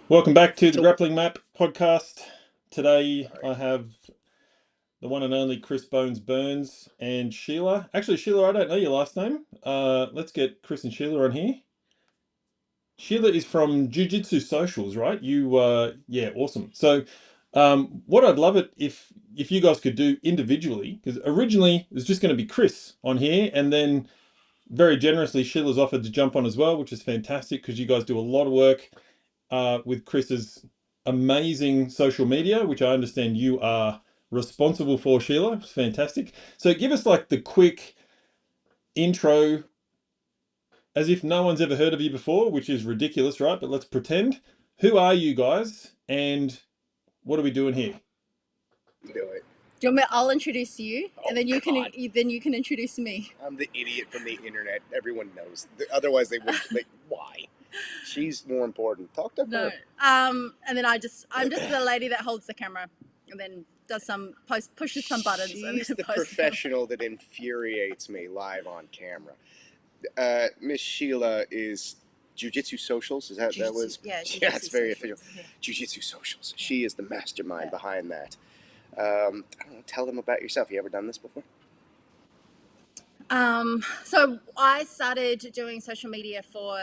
Welcome back to the So, Grappling Map podcast. Today all right. I have the one and only Chris Bones Burns and Sheila. Actually, Sheila, I don't know your last name. Let's get Chris and Sheila on here. Sheila is from Jiu Jitsu Socials, right? Yeah, awesome. So, what I'd love it if you guys could do individually, because originally it was just going to be Chris on here, and then very generously Sheila's offered to jump on as well, which is fantastic because you guys do a lot of work with Chris's amazing social media, which I understand you are responsible for, Sheila. It's fantastic. So give us like the quick intro, as if no one's ever heard of you before, which is ridiculous, right? But let's pretend. Who are you guys, and what are we doing here? Do it. Do you want me? I'll introduce you, and then you God. can introduce me. I'm the idiot from the internet. Everyone knows. Otherwise, they wouldn't. Like, why? She's more important. Talk to No. her. And then I'm just the lady that holds the camera, and then does some pushes some buttons, and She's then the posts. professional that infuriates me live on camera. Miss Sheila is Jiu Jitsu Socials. Is that was? Yeah, Yeah, it's very Socials, official. yeah. Jiu Jitsu Socials. She is the mastermind Yeah. behind that. I don't know. Tell them about yourself. You ever done this before? So I started doing social media for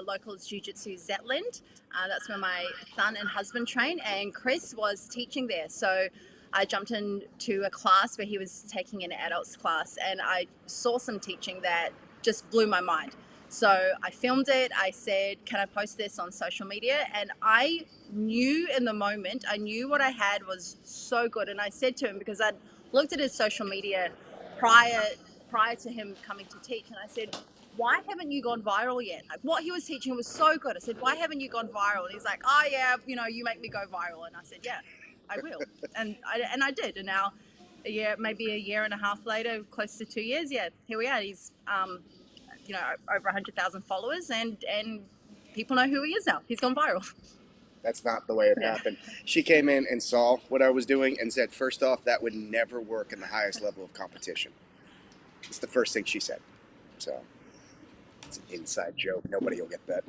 locals Jiu Jitsu Zetland. That's where my son and husband train, and Chris was teaching there. So I jumped into a class where he was taking an adults class, and I saw some teaching that just blew my mind. So I filmed it. I said, "Can I post this on social media?" And I knew in the moment, I knew what I had was so good. And I said to him, because I'd looked at his social media prior prior to him coming to teach, and I said, "Why haven't you gone viral yet? Like, what he was teaching was so good." I said, "Why haven't you gone viral?" And he's like, "Oh yeah, you make me go viral." And I said, "Yeah, I will." And I did. And now maybe a year and a half later, close to 2 years, yeah, here we are. He's over 100,000 followers, and people know who he is now. He's gone viral. That's not the way it Yeah. happened. She came in and saw what I was doing and said, first off, that would never work in the highest level of competition. It's the first thing she said. So it's an inside joke. Nobody will get that.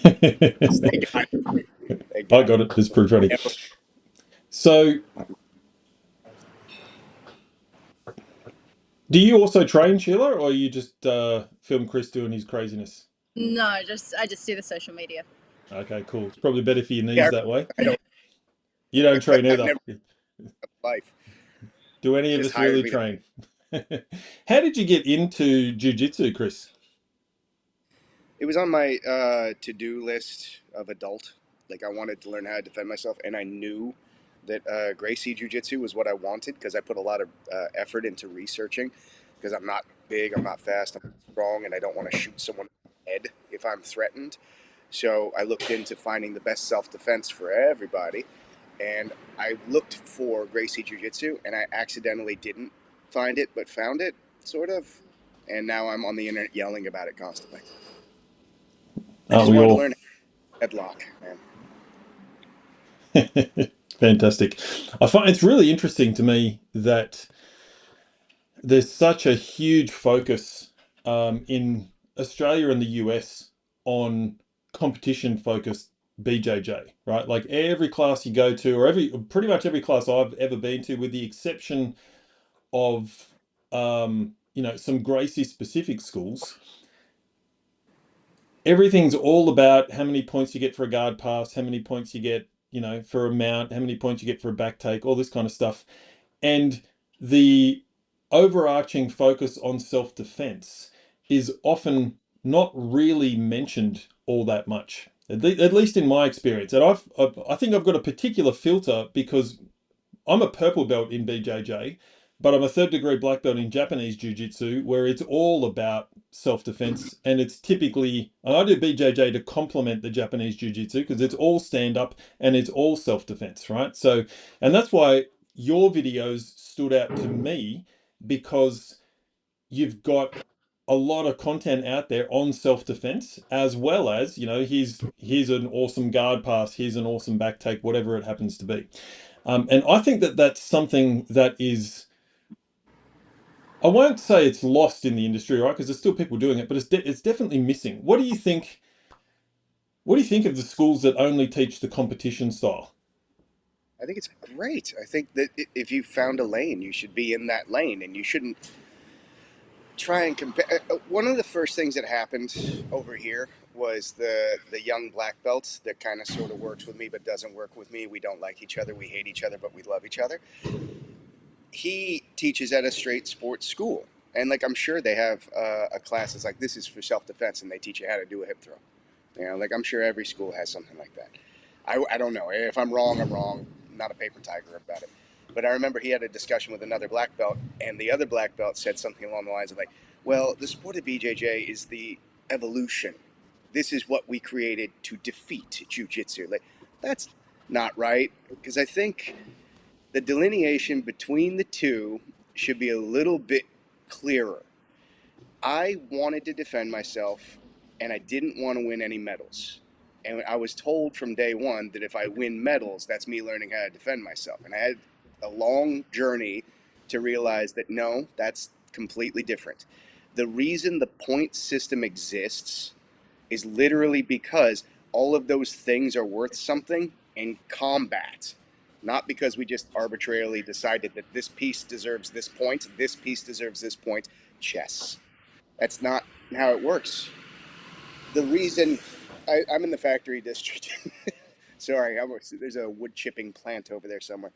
They got it. They I got got it. it. It's pretty funny. So, do you also train, Sheila, or you just film Chris doing his craziness? No, I just do the social media. Okay, cool. It's probably better for your knees Yeah, that way. I don't. You don't train I've either. never life. Do any of Just us hired really me to. train? How did you get into jiu-jitsu, Chris? It was on my to-do list of adult. Like I wanted to learn how to defend myself, and I knew that Gracie Jiu Jitsu was what I wanted because I put a lot of effort into researching. Because I'm not big, I'm not fast, I'm strong, and I don't want to shoot someone in the head if I'm threatened. So I looked into finding the best self-defense for everybody, and I looked for Gracie Jiu Jitsu, and I accidentally didn't find it, but found it, sort of. And now I'm on the internet yelling about it constantly. I Aren't just we wanted to all? learn headlock, man. Fantastic. I find it's really interesting to me that there's such a huge focus in Australia and the US on competition focused BJJ, right? Like every class you go to, or pretty much every class I've ever been to, with the exception of some Gracie specific schools, everything's all about how many points you get for a guard pass, how many points you get, for a mount, how many points you get for a back take, all this kind of stuff. And the overarching focus on self-defense is often not really mentioned all that much, at least in my experience. And I think I've got a particular filter because I'm a purple belt in BJJ, but I'm a third degree black belt in Japanese Jiu-Jitsu, where it's all about self-defense. And it's typically, and I do BJJ to complement the Japanese Jiu-Jitsu because it's all stand-up and it's all self-defense, right? So, and that's why your videos stood out to me, because you've got a lot of content out there on self-defense, as well as, here's an awesome guard pass, here's an awesome back take, whatever it happens to be. And I think that that's something that is, I won't say it's lost in the industry, right? Because there's still people doing it, but it's definitely missing. What do you think? What do you think of the schools that only teach the competition style? I think it's great. I think that if you found a lane, you should be in that lane, and you shouldn't try and compare. One of the first things that happened over here was the young black belts that kind of sort of works with me but doesn't work with me. We don't like each other. We hate each other, but we love each other. He teaches at a straight sports school, and like I'm sure they have a class that's like, this is for self defense, and they teach you how to do a hip throw. You know, like I'm sure every school has something like that. I don't know. If I'm wrong, I'm wrong. I'm not a paper tiger about it. But I remember he had a discussion with another black belt, and the other black belt said something along the lines of like, well, the sport of BJJ is the evolution. This is what we created to defeat Jiu Jitsu. Like, that's not right, because I think the delineation between the two should be a little bit clearer. I wanted to defend myself, and I didn't want to win any medals. And I was told from day one that if I win medals, that's me learning how to defend myself. And I had a long journey to realize that no, that's completely different. The reason the point system exists is literally because all of those things are worth something in combat. Not because we just arbitrarily decided that this piece deserves this point, this piece deserves this point. Chess. That's not how it works. The reason I'm in the factory district. Sorry, there's a wood chipping plant over there somewhere.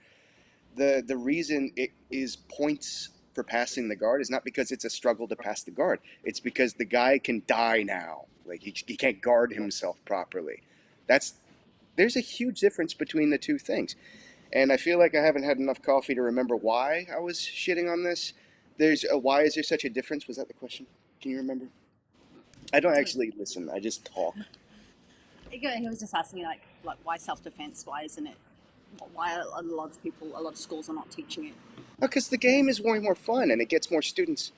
The reason it is points for passing the guard is not because it's a struggle to pass the guard. It's because the guy can die now. Like he can't guard himself properly. There's a huge difference between the two things. And I feel like I haven't had enough coffee to remember why I was shitting on this. Why is there such a difference? Was that the question? Can you remember? I don't actually listen. I just talk. He was just asking like why self-defense? Why isn't it? Why a lot of people, a lot of schools are not teaching it? Because the game is way more fun and it gets more students.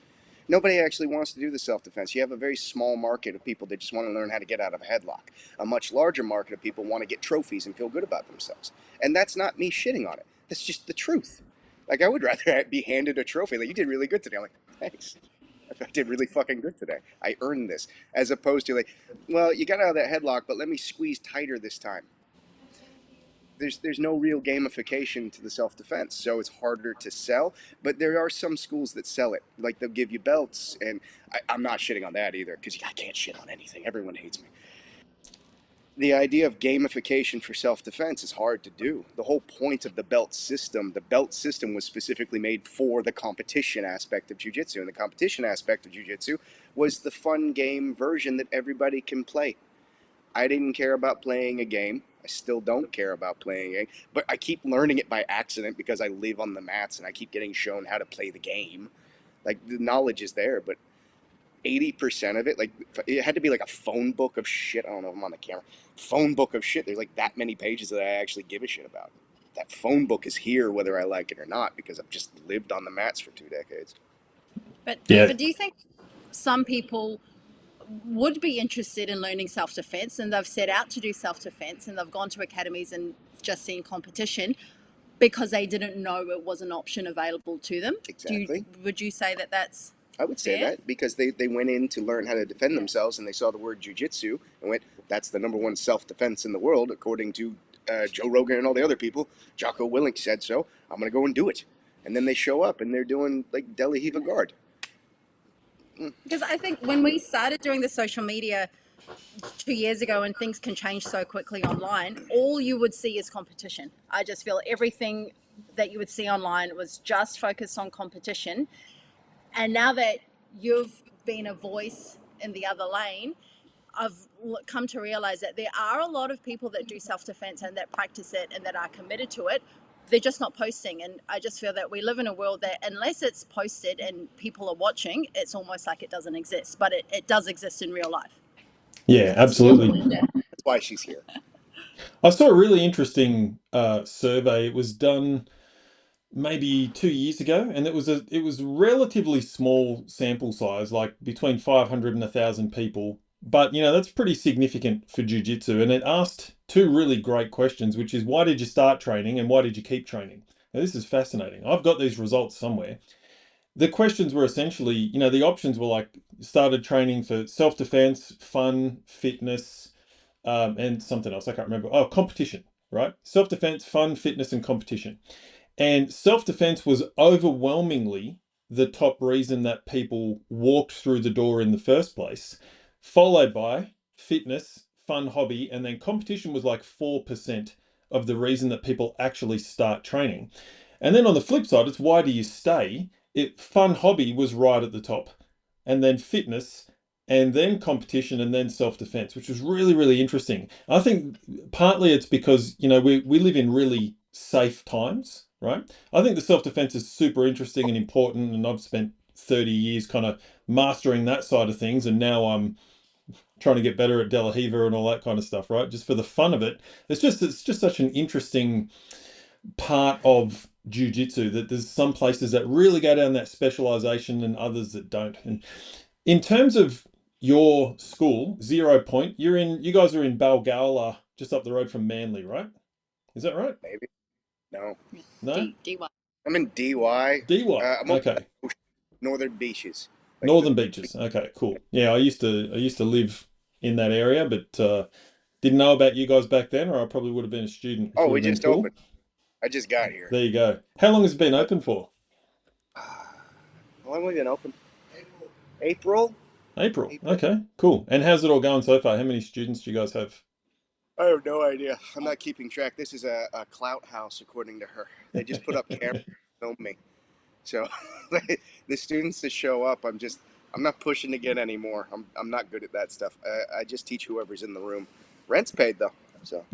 Nobody actually wants to do the self-defense. You have a very small market of people that just want to learn how to get out of a headlock. A much larger market of people want to get trophies and feel good about themselves. And that's not me shitting on it. That's just the truth. Like, I would rather be handed a trophy. Like, you did really good today. I'm like, thanks. I did really fucking good today. I earned this. As opposed to like, well, you got out of that headlock, but let me squeeze tighter this time. There's no real gamification to the self-defense, so it's harder to sell. But there are some schools that sell it. Like, they'll give you belts, and I'm not shitting on that either, because I can't shit on anything. Everyone hates me. The idea of gamification for self-defense is hard to do. The whole point of the belt system was specifically made for the competition aspect of jiu-jitsu, and the competition aspect of jiu-jitsu was the fun game version that everybody can play. I didn't care about playing a game. I still don't care about playing a game, but I keep learning it by accident because I live on the mats and I keep getting shown how to play the game. Like, the knowledge is there, but 80% of it, like, it had to be like a phone book of shit. I don't know if I'm on the camera. Phone book of shit. There's like that many pages that I actually give a shit about. That phone book is here whether I like it or not because I've just lived on the mats for 2 decades. But Yeah. do you think some people would be interested in learning self-defense, and they've set out to do self-defense, and they've gone to academies and just seen competition because they didn't know it was an option available to them? Exactly. Would you say that that's I would say fair? that because they went in to learn how to defend themselves and they saw the word jiu-jitsu and went, that's the number one self-defense in the world, according to Joe Rogan and all the other people. Jocko Willink said so. I'm going to go and do it. And then they show up and they're doing like De La Riva guard. Because I think when we started doing the social media 2 years ago, and things can change so quickly online, all you would see is competition. I just feel everything that you would see online was just focused on competition. And now that you've been a voice in the other lane, I've come to realize that there are a lot of people that do self-defense and that practice it and that are committed to it. They're just not posting. And I just feel that we live in a world that unless it's posted and people are watching, it's almost like it doesn't exist. But it does exist in real life. Yeah, absolutely. That's why she's here. I saw a really interesting survey. It was done maybe 2 years ago, and it was relatively small sample size, like between 500 and 1,000 people. But that's pretty significant for jiu-jitsu. And it asked two really great questions, which is why did you start training and why did you keep training? Now, this is fascinating. I've got these results somewhere. The questions were essentially, the options were like started training for self-defense, fun, fitness, and something else. I can't remember. Oh, competition, right? Self-defense, fun, fitness, and competition. And self-defense was overwhelmingly the top reason that people walked through the door in the first place, followed by fitness, fun hobby, and then competition was like 4% of the reason that people actually start training. And then on the flip side, it's why do you stay? Fun hobby was right at the top, and then fitness, and then competition, and then self-defense, which was really, really interesting. I think partly it's because, we live in really safe times, right? I think the self-defense is super interesting and important, and I've spent 30 years kind of mastering that side of things, and now I'm trying to get better at De La Riva and all that kind of stuff, right? Just for the fun of it. It's just such an interesting part of jiu-jitsu that there's some places that really go down that specialization and others that don't. And in terms of your school, 0 Point, you guys are in Balgowlah, just up the road from Manly, right? Is that right? Maybe. No. No? DY. I'm in DY. DY. I'm over Okay. Northern Beaches. Like Northern Beaches. Okay, cool. Yeah, I used to live in that area, but didn't know about you guys back then, or I probably would have been a student, which oh, would we have been just cool. opened. I just got here. There you go. How long has it been Uh, open for? how long have we been open? April? April. April? Okay, cool. And how's it all going so far? How many students do you guys have? I have no idea. I'm not keeping track. This is a clout house, according to her. They just put up cameras to film me. So the students that show up, I'm not pushing to get any more. I'm not good at that stuff. I just teach whoever's in the room. Rent's paid though, so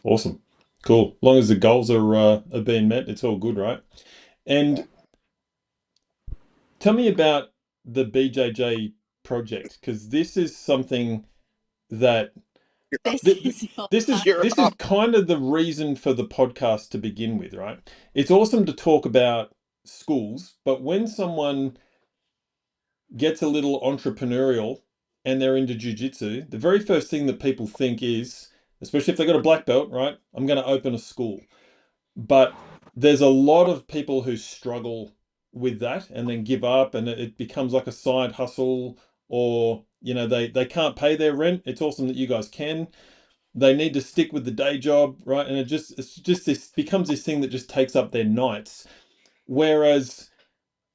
Awesome. Cool. As long as the goals are being met, it's all good, right? yeah. And tell me about the BJJ project, because this is something that You're up. This th- th- is your this is You're this is up. kind of the reason for the podcast to begin with, right? It's awesome to talk about schools, but when someone gets a little entrepreneurial and they're into jiu-jitsu, the very first thing that people think is, especially if they've got a black belt, right? I'm going to open a school. But there's a lot of people who struggle with that and then give up, and it becomes like a side hustle, or they can't pay their rent. It's awesome that you guys can. They need to stick with the day job, right? And it's just this becomes this thing that just takes up their nights. Whereas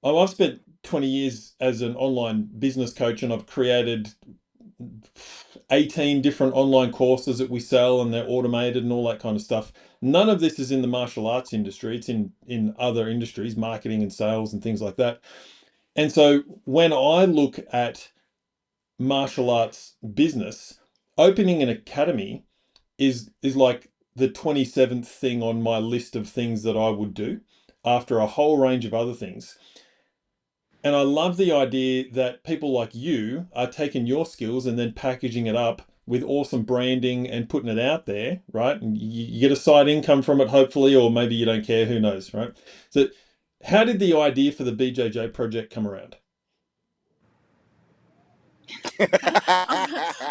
I've spent 20 years as an online business coach, and I've created 18 different online courses that we sell, and they're automated and all that kind of stuff. None of this is in the martial arts industry. It's in other industries, marketing and sales and things like that. And so when I look at martial arts business, opening an academy is like the 27th thing on my list of things that I would do after a whole range of other things. And I love the idea that people like you are taking your skills and then packaging it up with awesome branding and putting it out there, right? And you get a side income from it, hopefully, or maybe you don't care, who knows, right? So how did the idea for the BJJ project come around?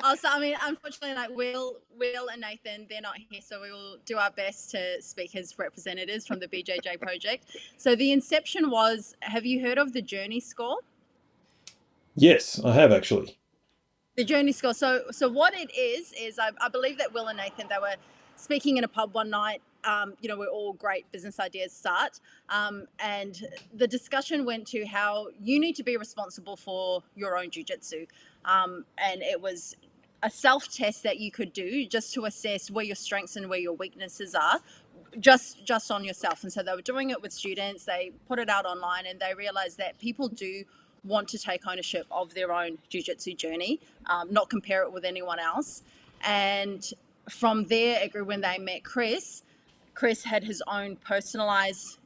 Also, I mean, unfortunately, like Will and Nathan, they're not here, so we will do our best to speak as representatives from the BJJ project. So the inception was, have you heard of the Journey Score? Yes, I have actually. The Journey Score. So what it is I believe that Will and Nathan, they were speaking in a pub one night. Where all great business ideas start. And the discussion went to how you need to be responsible for your own jiu-jitsu. And it was a self-test that you could do just to assess where your strengths and where your weaknesses are, just on yourself. And so they were doing it with students. They put it out online, and they realized that people do want to take ownership of their own jiu-jitsu journey, not compare it with anyone else. And from there, it grew when they met Chris. Chris had his own personalized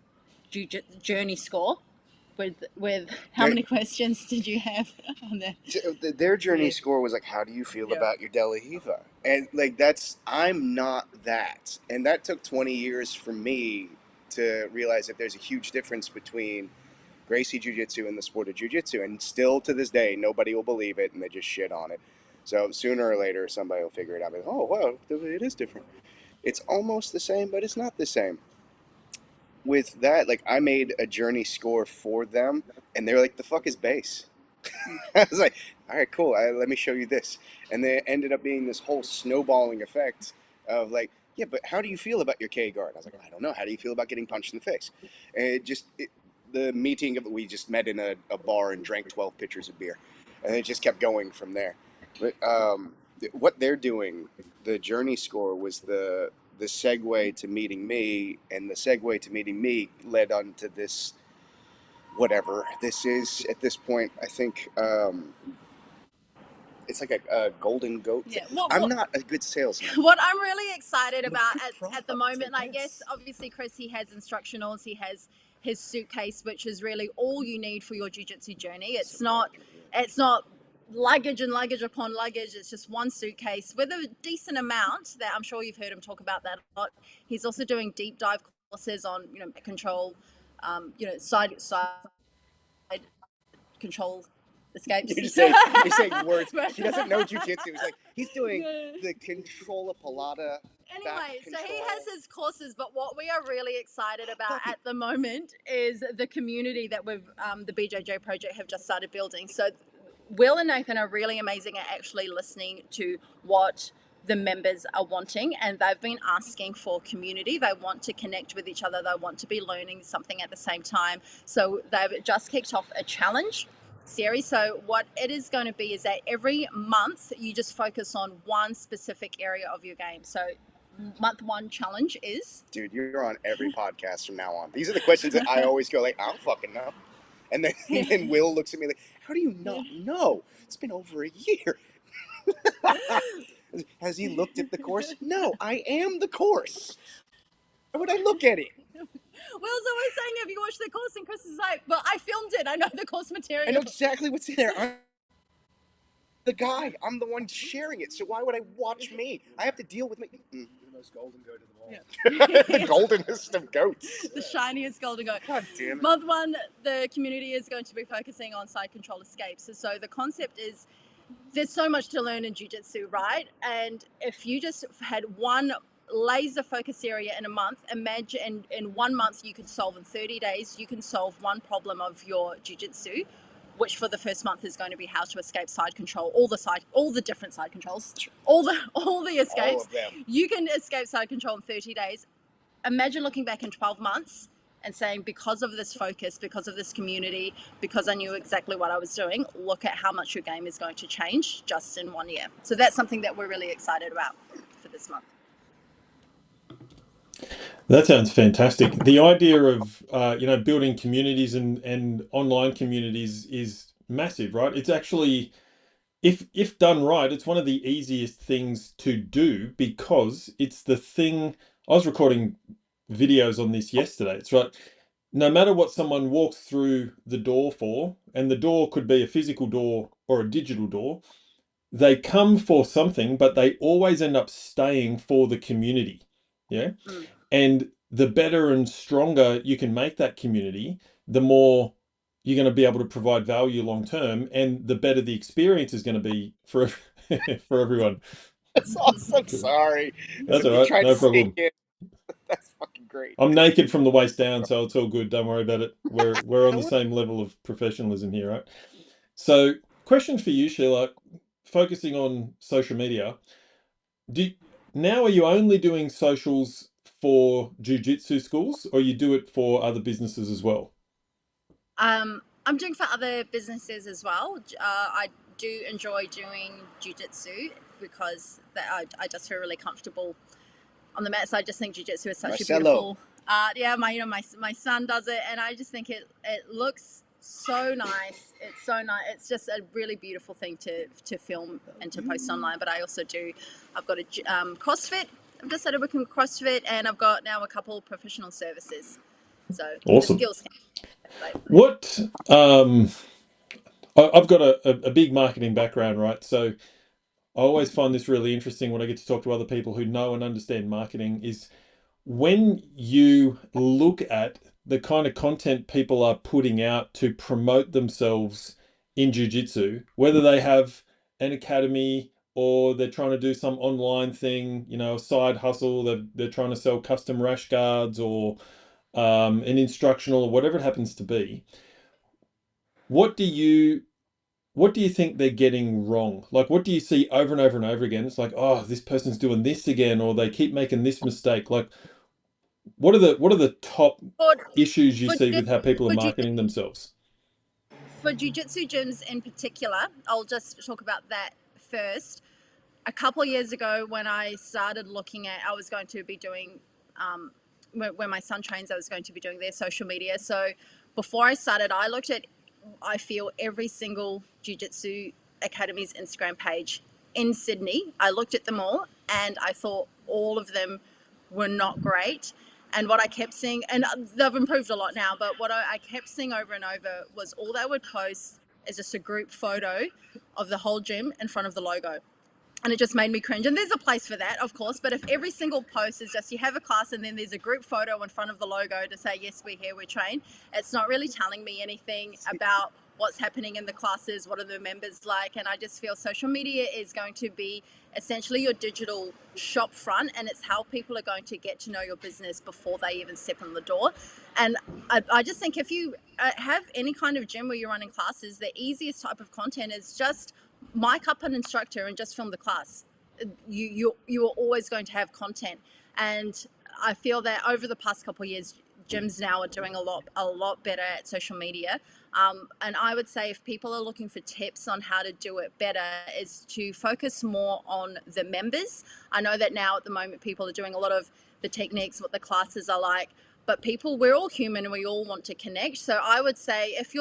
journey score. With how their, many questions did you have on there? their journey Yeah. score was like, how do you feel Yeah. about your De La Riva? And like I'm not that, and that took 20 years for me to realize that there's a huge difference between Gracie Jiu-Jitsu and the sport of Jiu-Jitsu, and still to this day, nobody will believe it, and they just shit on it. So sooner or later, somebody will figure it out. Like, oh, wow, it is different. It's almost the same, but it's not the same. With that, like, I made a journey score for them, and they're like, the fuck is base? I was like, all right, cool. Let me show you this. And then it ended up being this whole snowballing effect of like, yeah, but how do you feel about your K guard? I was like, I don't know. How do you feel about getting punched in the face? And the meeting of we just met in a bar and drank 12 pitchers of beer, and it just kept going from there. But what they're doing, the journey score was the segue to meeting me, and the segue to meeting me led on to this whatever this is at this point. I think it's like a golden goat. Yeah. I'm not a good salesman. What I'm really excited about at the moment, I guess, obviously, Chris, he has instructionals, he has his suitcase, which is really all you need for your jiu-jitsu journey. It's not luggage and luggage upon luggage. It's just one suitcase with a decent amount that I'm sure you've heard him talk about that a lot. He's also doing deep dive courses on, control, side control escapes. You're saying words. He doesn't know jujitsu. He's doing the control palata. Anyway, so he has his courses, but what we are really excited about at the moment is the community that the BJJ Project have just started building. So Will and Nathan are really amazing at actually listening to what the members are wanting, and they've been asking for community. They want to connect with each other. They want to be learning something at the same time. So they've just kicked off a challenge series. So what it is going to be is that every month you just focus on one specific area of your game. So month one challenge is... Dude, you're on every podcast from now on. These are the questions that I always go like, I don't fucking know. And then Will looks at me like, how do you not know? It's been over a year. Has he looked at the course? No, I am the course. Why would I look at it? Will's always saying, have you watched the course? And Chris is like, but I filmed it. I know the course material. I know exactly what's in there. I'm the guy. I'm the one sharing it. So why would I watch me? I have to deal with me. The most golden goat of them all. Yeah. The goldenest of goats. The shiniest golden goat. God damn it. Month one, the community is going to be focusing on side control escapes. So the concept is there's so much to learn in jiu-jitsu, right? And if you just had one laser focus area in a month, imagine in 1 month you could solve in 30 days, you can solve one problem of your jiu-jitsu, which for the first month is going to be how to escape side control, all the different side controls, all the escapes. All of them. You can escape side control in 30 days. Imagine looking back in 12 months and saying, because of this focus, because of this community, because I knew exactly what I was doing, look at how much your game is going to change just in 1 year. So that's something that we're really excited about for this month. That sounds fantastic. The idea of building communities and online communities is massive, right? It's actually, if done right, it's one of the easiest things to do because it's the thing. I was recording videos on this yesterday. It's right. No matter what someone walks through the door for, and the door could be a physical door or a digital door, they come for something, but they always end up staying for the community. Yeah. And the better and stronger you can make that community, the more you're going to be able to provide value long term, and the better the experience is going to be for everyone. That's awesome. Sorry. That's all right. No problem. That's fucking great. I'm naked from the waist down, so it's all good. Don't worry about it. We're on the same level of professionalism here, right? So, question for you, Sheila. Focusing on social media, now are you only doing socials for jiu-jitsu schools, or you do it for other businesses as well? I'm doing for other businesses as well. I do enjoy doing jiu-jitsu because I just feel really comfortable on the mat. So I just think jiu-jitsu is such a beautiful art. Yeah, my son does it, and I just think it looks so nice. It's so nice. It's just a really beautiful thing to film and to post online. But I also I've got a CrossFit. I've just started working with CrossFit, and I've got now a couple of professional services. So awesome. Skills. What I've got a big marketing background, right? So I always find this really interesting when I get to talk to other people who know and understand marketing, is when you look at the kind of content people are putting out to promote themselves in jiu-jitsu, whether they have an academy or they're trying to do some online thing, a side hustle, they're trying to sell custom rash guards or an instructional or whatever it happens to be. What do you what do you think they're getting wrong? Like, what do you see over and over and over again? It's like, oh, this person's doing this again, or they keep making this mistake. Like, what are the top For issues you for see with how people are for jiu- marketing themselves? for jiu-jitsu gyms in particular, I'll just talk about that first. A couple of years ago, when I started looking at, I was going to be doing, when my son trains, I was going to be doing their social media. So before I started, I looked at, I feel, every single jiu-jitsu academy's Instagram page in Sydney. I looked at them all and I thought all of them were not great. And what I kept seeing, and they've improved a lot now, but what I kept seeing over and over was all they would post is just a group photo of the whole gym in front of the logo. And it just made me cringe. And there's a place for that, of course, but if every single post is just you have a class and then there's a group photo in front of the logo to say, yes, we're here, we train, it's not really telling me anything about what's happening in the classes, what are the members like. And I just feel social media is going to be essentially your digital shop front, and it's how people are going to get to know your business before they even step in the door. And I just think if you have any kind of gym where you're running classes, the easiest type of content is just mic up an instructor and just film the class. You are always going to have content, and I feel that over the past couple of years, gyms now are doing a lot better at social media. And I would say if people are looking for tips on how to do it better, is to focus more on the members. I know that now at the moment people are doing a lot of the techniques, what the classes are like, but we're all human and we all want to connect. So I would say if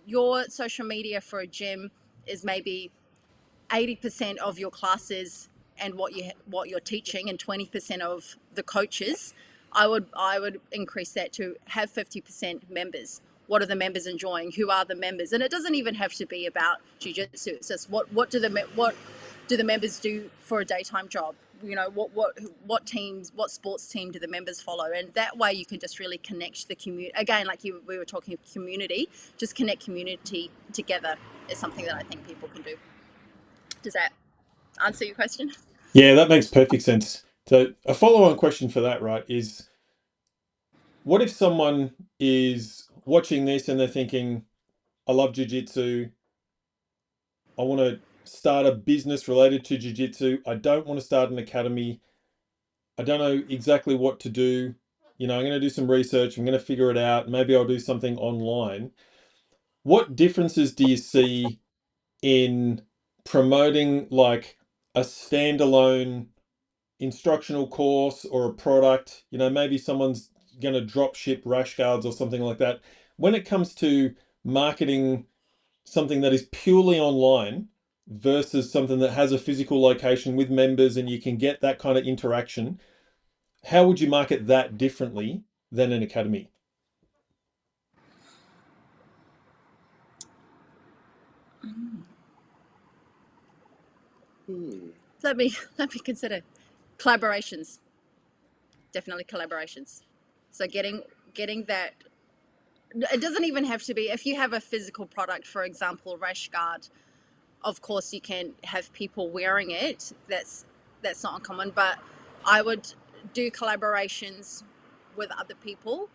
your social media for a gym is maybe 80% of your classes and what you're teaching and 20% of the coaches, I would increase that to have 50% members. What are the members enjoying? Who are the members? And it doesn't even have to be about jiu-jitsu. It's just what do the members do for a daytime job? You know, what sports team do the members follow? And that way you can just really connect the community. Again, like we were talking community, just connect community together is something that I think people can do. Does that answer your question? Yeah, that makes perfect sense. So a follow-on question for that, right, is what if someone is watching this and they're thinking, I love jiu-jitsu, I want to start a business related to jiu-jitsu, I don't want to start an academy, I don't know exactly what to do, I'm going to do some research, I'm going to figure it out, maybe I'll do something online. What differences do you see in promoting like a standalone instructional course or a product? Maybe someone's going to drop ship rash guards or something like that. When it comes to marketing something that is purely online versus something that has a physical location with members and you can get that kind of interaction, how would you market that differently than an academy? Let me consider collaborations. Definitely collaborations. So getting that. It doesn't even have to be, if you have a physical product, for example, rash guard, of course you can have people wearing it. That's not uncommon, but I would do collaborations with other people,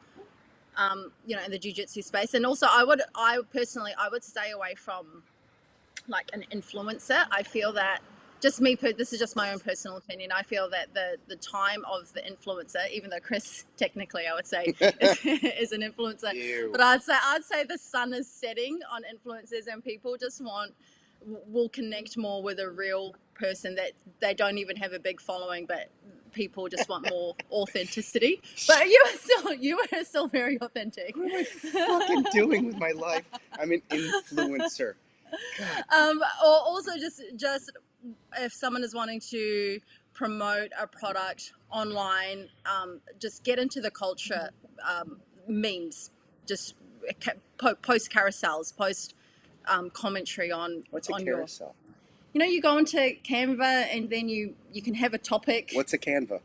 in the jiu-jitsu space. And also I would stay away from like an influencer. I feel that this is just my own personal opinion. I feel that the time of the influencer, even though Chris technically I would say is an influencer, Ew. but I'd say the sun is setting on influencers, and people just will connect more with a real person that they don't even have a big following, but people just want more authenticity. But you are still very authentic. What am I fucking doing with my life? I'm an influencer. God. Or also just if someone is wanting to promote a product online, just get into the culture, memes, just post carousels, post commentary on What's a on carousel? you go into Canva and then you can have a topic. What's a Canva?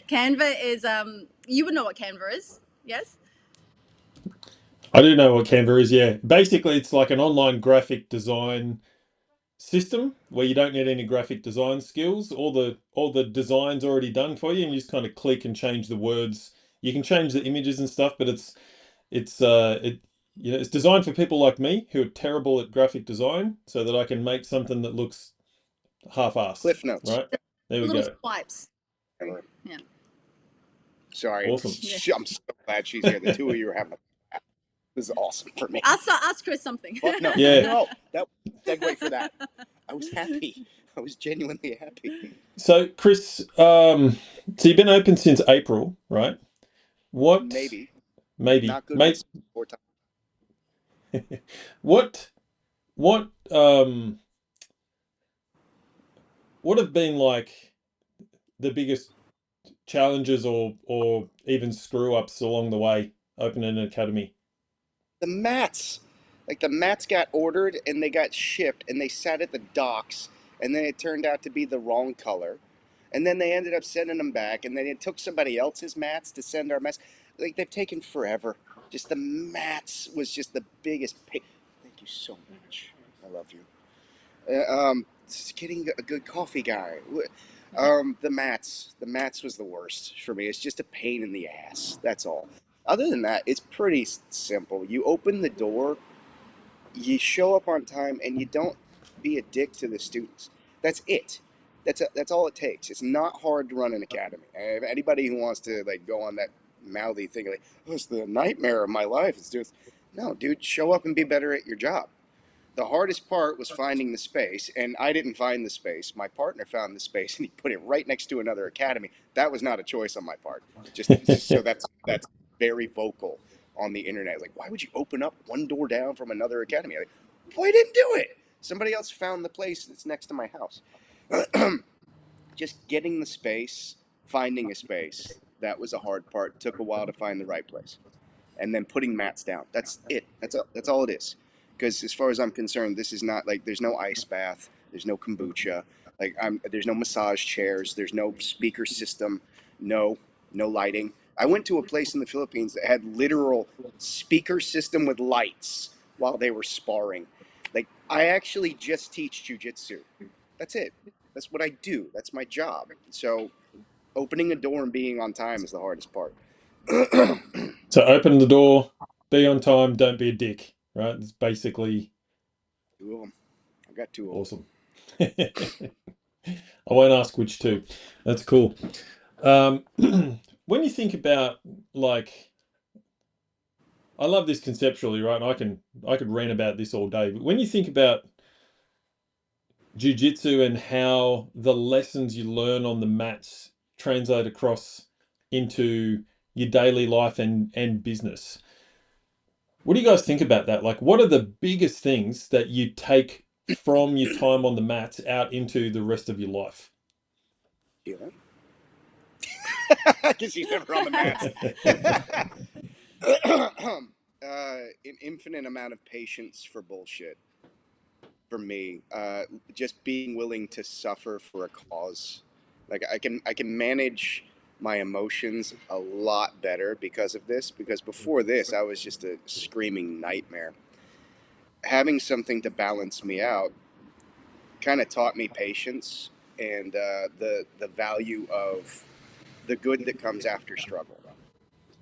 Canva is you would know what Canva is, yes? I do know what Canva is, yeah. Basically, it's like an online graphic design system where you don't need any graphic design skills. All the design's already done for you, and you just kind of click and change the words. You can change the images and stuff, but you know, it's designed for people like me who are terrible at graphic design, so that I can make something that looks half-assed. Cliff notes. Right? There we Little go. swipes. Anyway, Yeah. sorry. Awesome. I'm so glad she's here. The two of you are having a This is awesome for me. Ask Chris something. Well, no, Yeah. no, that segue for that. I was happy. I was genuinely happy. So, Chris, so you've been open since April, right? What? Maybe. Maybe. Not good with more time. What have been like the biggest challenges or even screw ups along the way opening an academy? The mats. Like the mats got ordered and they got shipped and they sat at the docks and then it turned out to be the wrong color. And then they ended up sending them back and then it took somebody else's mats to send our mats. Like they've taken forever. Just the mats was just the biggest pain. Thank you so much. I love you. Just getting a good coffee guy. The mats was the worst for me. It's just a pain in the ass. That's all. Other than that, it's pretty simple. You open the door, you show up on time, and you don't be a dick to the students. That's it. That's all it takes. It's not hard to run an academy. Anybody who wants to like go on that mouthy thing like, oh, it's the nightmare of my life. No, dude, show up and be better at your job. The hardest part was finding the space, and I didn't find the space. My partner found the space, and he put it right next to another academy. That was not a choice on my part. Just so that's very vocal on the internet. Like, why would you open up one door down from another academy? Like, well, I didn't do it. Somebody else found the place that's next to my house. Just getting the space, finding a space, that was a hard part. It took a while to find the right place. And then putting mats down. That's it. That's all it is. Because as far as I'm concerned, this is not like there's no ice bath, there's no kombucha, like there's no massage chairs, there's no speaker system, no lighting. I went to a place in the Philippines that had literal speaker system with lights while they were sparring. Like I actually just teach jiu-jitsu. That's it. That's what I do. That's my job. So opening a door and being on time is the hardest part. So open the door, be on time, don't be a dick, right? It's basically 2 of them. I got 2 of them. awesome. I won't ask which two. That's cool. When you think about like, I love this conceptually, right? And I could rant about this all day. But when you think about jiu-jitsu and how the lessons you learn on the mats translate across into your daily life and business, what do you guys think about that? Like, what are the biggest things that you take from your time on the mats out into the rest of your life? Sheila? Because she's never on the mats. An infinite amount of patience for bullshit. For me, just being willing to suffer for a cause. Like I can manage my emotions a lot better because of this. Because before this, I was just a screaming nightmare. Having something to balance me out kind of taught me patience and the value of the good that comes after struggle.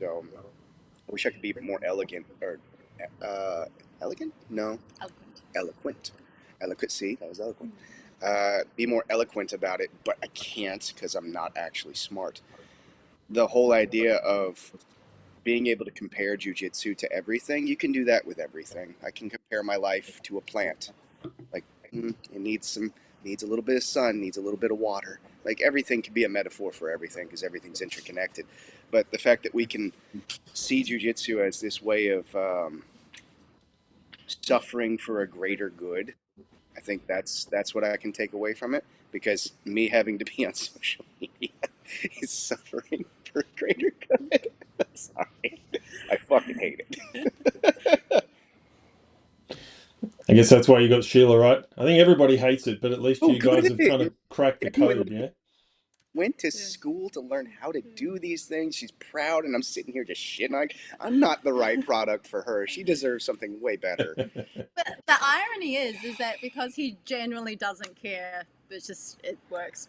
So I wish I could be more elegant or elegant? No, eloquent. Eloquent. See, that was eloquent. Be more eloquent about it, but I can't because I'm not actually smart. The whole idea of being able to compare jiu-jitsu to everything, you can do that with everything. I can compare my life to a plant. Like it needs a little bit of sun, needs a little bit of water. Like everything can be a metaphor for everything because everything's interconnected. But the fact that we can see jiu-jitsu as this way of suffering for a greater good, I think that's what I can take away from it. Because me having to be on social media is suffering for a greater good. Sorry, I fucking hate it. I guess that's why you got Sheila, right? I think everybody hates it, but at least you guys have kind of cracked the code, yeah? Went to school to learn how to do these things. She's proud, and I'm sitting here just shitting. Like, I'm not the right product for her. She deserves something way better. But the irony is that because he genuinely doesn't care, it works.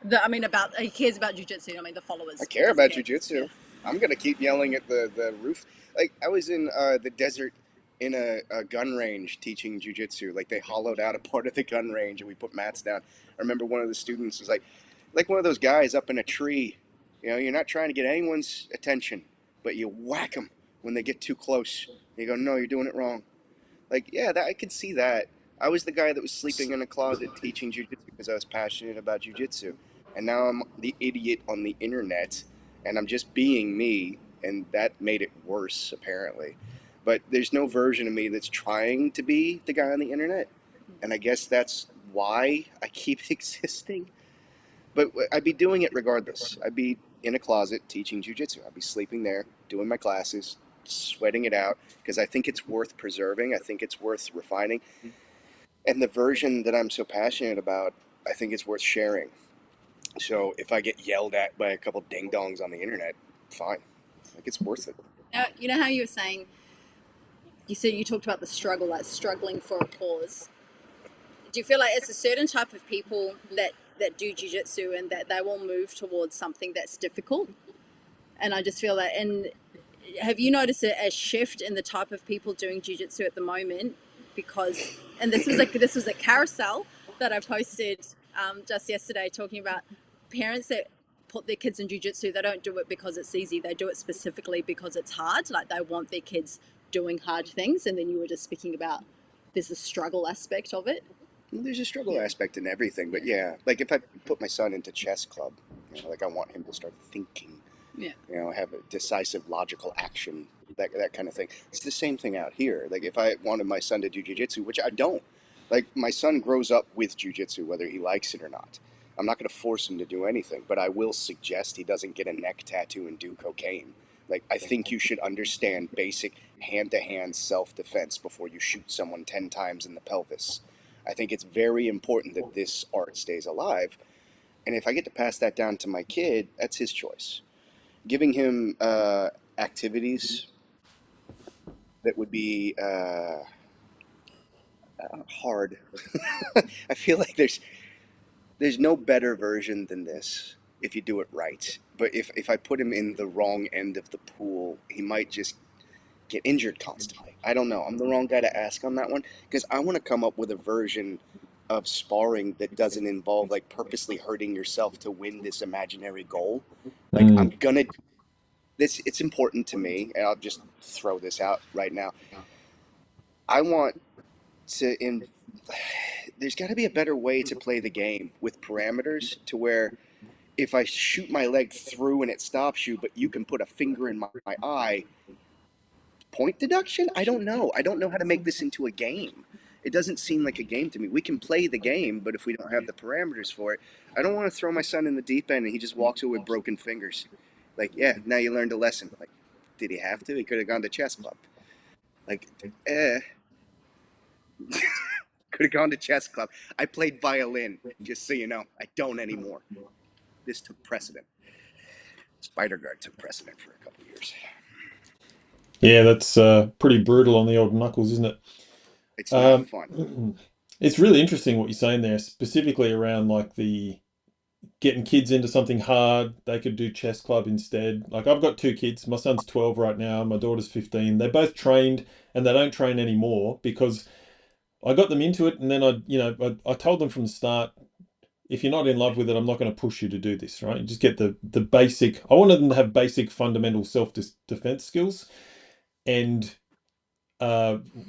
He cares about jiu-jitsu. I mean, the followers. I care about jiu-jitsu. I'm gonna keep yelling at the roof. Like I was in the desert in a gun range teaching jujitsu. Like they hollowed out a part of the gun range and we put mats down. I remember one of the students was like one of those guys up in a tree. You know, you're not trying to get anyone's attention, but you whack them when they get too close. You go, no, you're doing it wrong. Like, yeah, I could see that. I was the guy that was sleeping in a closet teaching jujitsu because I was passionate about jujitsu. And now I'm the idiot on the internet and I'm just being me. And that made it worse, apparently. But there's no version of me that's trying to be the guy on the internet. And I guess that's why I keep existing. But I'd be doing it regardless. I'd be in a closet teaching jujitsu. I'd be sleeping there, doing my classes, sweating it out because I think it's worth preserving. I think it's worth refining. And the version that I'm so passionate about, I think it's worth sharing. So if I get yelled at by a couple ding dongs on the internet, fine. Like it's worth it. Now, you know how you were saying, you said you talked about the struggle, like struggling for a cause. Do you feel like it's a certain type of people that do jiu-jitsu and that they will move towards something that's difficult? And I just feel that, and have you noticed a shift in the type of people doing jiu-jitsu at the moment? Because, and this was a carousel that I posted just yesterday, talking about parents that put their kids in jiu-jitsu. They don't do it because it's easy. They do it specifically because it's hard. Like they want their kids doing hard things. And then you were just speaking about there's a struggle aspect of it. There's a struggle aspect in everything, but yeah, like if I put my son into chess club, you know, like I want him to start thinking, Yeah. you know, have a decisive, logical action, that kind of thing. It's the same thing out here. Like if I wanted my son to do jujitsu, which I don't, like my son grows up with jujitsu, whether he likes it or not. I'm not going to force him to do anything, but I will suggest he doesn't get a neck tattoo and do cocaine. Like I think you should understand basic hand-to-hand self-defense before you shoot someone 10 times in the pelvis. I think it's very important that this art stays alive. And if I get to pass that down to my kid, that's his choice. Giving him activities that would be hard. I feel like there's no better version than this if you do it right. But if I put him in the wrong end of the pool, he might just get injured constantly. I don't know. I'm the wrong guy to ask on that one because I want to come up with a version of sparring that doesn't involve like purposely hurting yourself to win this imaginary goal. Like I'm gonna this it's important to me, and I'll just throw this out right now. I want to in there's got to be a better way to play the game with parameters to where if I shoot my leg through and it stops you, but you can put a finger in my eye, point deduction? I don't know. I don't know how to make this into a game. It doesn't seem like a game to me. We can play the game, but if we don't have the parameters for it, I don't want to throw my son in the deep end and he just walks away with broken fingers. Like, yeah, now you learned a lesson. Like, did he have to? He could have gone to chess club. Like, could have gone to chess club. I played violin, just so you know. I don't anymore. This took precedent. Spider Guard took precedent for a couple of years. Yeah, that's pretty brutal on the old knuckles, isn't it? It's not fun. It's really interesting what you're saying there, specifically around like the getting kids into something hard. They could do chess club instead. Like I've got two kids. My son's 12 right now. My daughter's 15. They both trained and they don't train anymore because I got them into it. And then I told them from the start, if you're not in love with it, I'm not going to push you to do this, right? You just get the basic. I wanted them to have basic fundamental self-defense skills and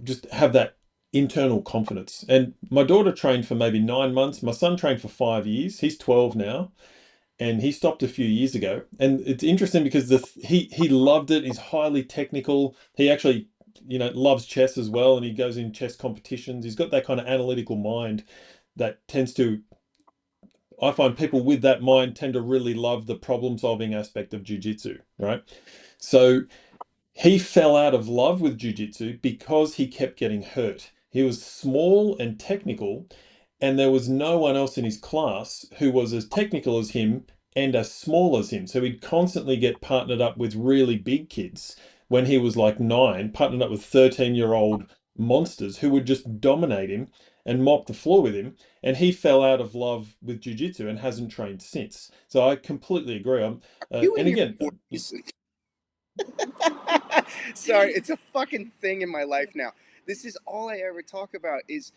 just have that internal confidence. And my daughter trained for maybe 9 months. My son trained for 5 years. He's 12 now, and he stopped a few years ago. And it's interesting because he loved it. He's highly technical. He actually, loves chess as well, and he goes in chess competitions. He's got that kind of analytical mind that tends to. I find people with that mind tend to really love the problem solving aspect of jiu-jitsu, right? So he fell out of love with jiu-jitsu because he kept getting hurt. He was small and technical, and there was no one else in his class who was as technical as him and as small as him. So he'd constantly get partnered up with really big kids when he was like 9, partnered up with 13-year-old monsters who would just dominate him and mop the floor with him. And he fell out of love with jiu-jitsu and hasn't trained since. So I completely agree. You in And your again, 40s? Sorry, it's a fucking thing in my life now. This is all I ever talk about is,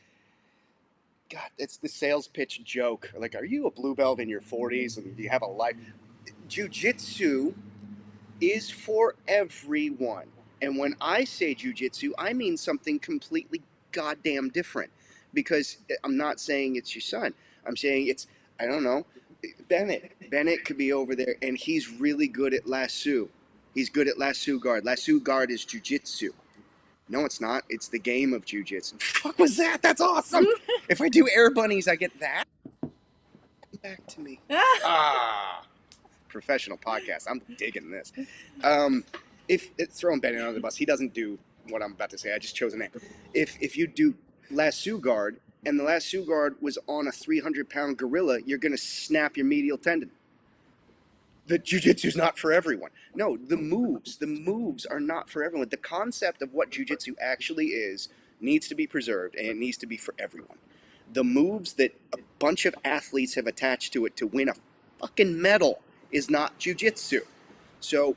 God, it's the sales pitch joke. Like, are you a blue belt in your 40s and do you have a life? Jiu-jitsu is for everyone. And when I say jiu-jitsu, I mean something completely goddamn different. Because I'm not saying it's your son. I'm saying it's, I don't know, Bennett. Bennett could be over there and he's really good at lasso. He's good at lasso guard. Lasso guard is jiu-jitsu. No, it's not. It's the game of jiu-jitsu. Fuck was that? That's awesome. If I do air bunnies, I get that. Come back to me. Professional podcast. I'm digging this. If it's throwing Bennett under the bus, he doesn't do what I'm about to say. I just chose a name. If you do lasso guard and the lasso guard was on a 300-pound gorilla, you're going to snap your medial tendon. The jiu-jitsu is not for everyone. No, the moves are not for everyone. The concept of what jiu-jitsu actually is needs to be preserved, and it needs to be for everyone. The moves that a bunch of athletes have attached to it to win a fucking medal is not jiu-jitsu. So